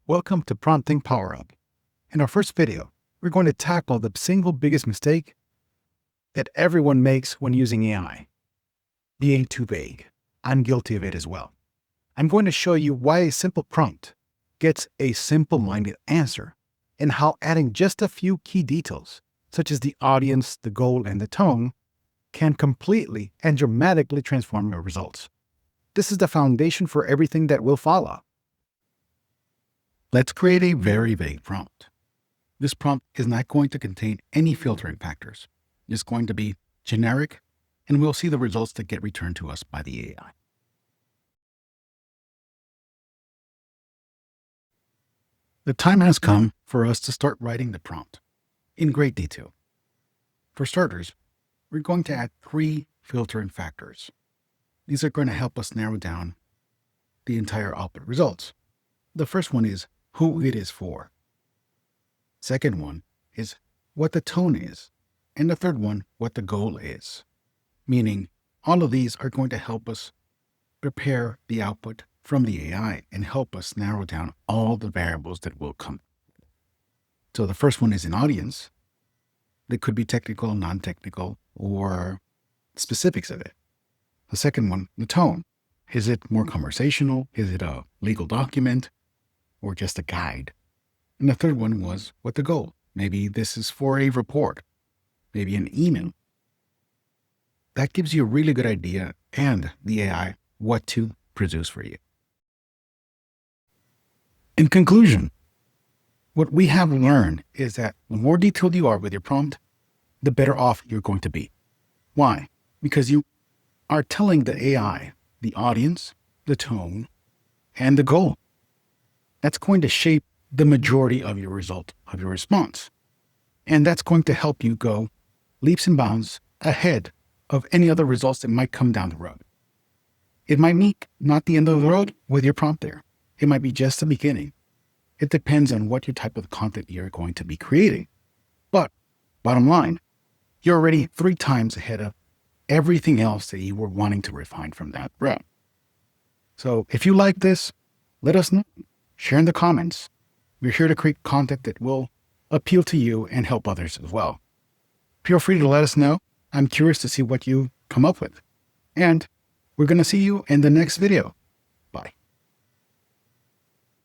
Welcome to Prompting Power Up. In our first video, we're going to tackle the single biggest mistake that everyone makes when using AI: being too vague. I'm guilty of it as well. I'm going to show you why a simple prompt gets a simple-minded answer, and how adding just a few key details, such as the audience, the goal, and the tone, can completely and dramatically transform your results. This is the foundation for everything that will follow. Let's create a very vague prompt. This prompt is not going to contain any filtering factors. It's going to be generic, and we'll see the results that get returned to us by the AI. The time has come for us to start writing the prompt in great detail. For starters, we're going to add 3 filtering factors. These are going to help us narrow down the entire output results. The first one is who it is for. Second one is what the tone is. And the third one, what the goal is. Meaning, all of these are going to help us prepare the output from the AI and help us narrow down all the variables that will come. So the first one is an audience. That could be technical, non-technical, or specifics of it. The second one, the tone. Is it more conversational? Is it a legal document? Or just a guide? And the third one was what the goal. Maybe this is for a report, maybe an email. That gives you a really good idea, and the AI, what to produce for you. In conclusion, what we have learned is that the more detailed you are with your prompt, the better off you're going to be. Why? Because you are telling the AI the audience, the tone, and the goal. That's going to shape the majority of your result, of your response. And that's going to help you go leaps and bounds ahead of any other results that might come down the road. It might be not the end of the road with your prompt there. It might be just the beginning. It depends on what your type of content you're going to be creating. But bottom line, you're already 3 times ahead of everything else that you were wanting to refine from that route. So if you like this, let us know. Share in the comments. We're here to create content that will appeal to you and help others as well. Feel free to let us know. I'm curious to see what you come up with. And we're going to see you in the next video.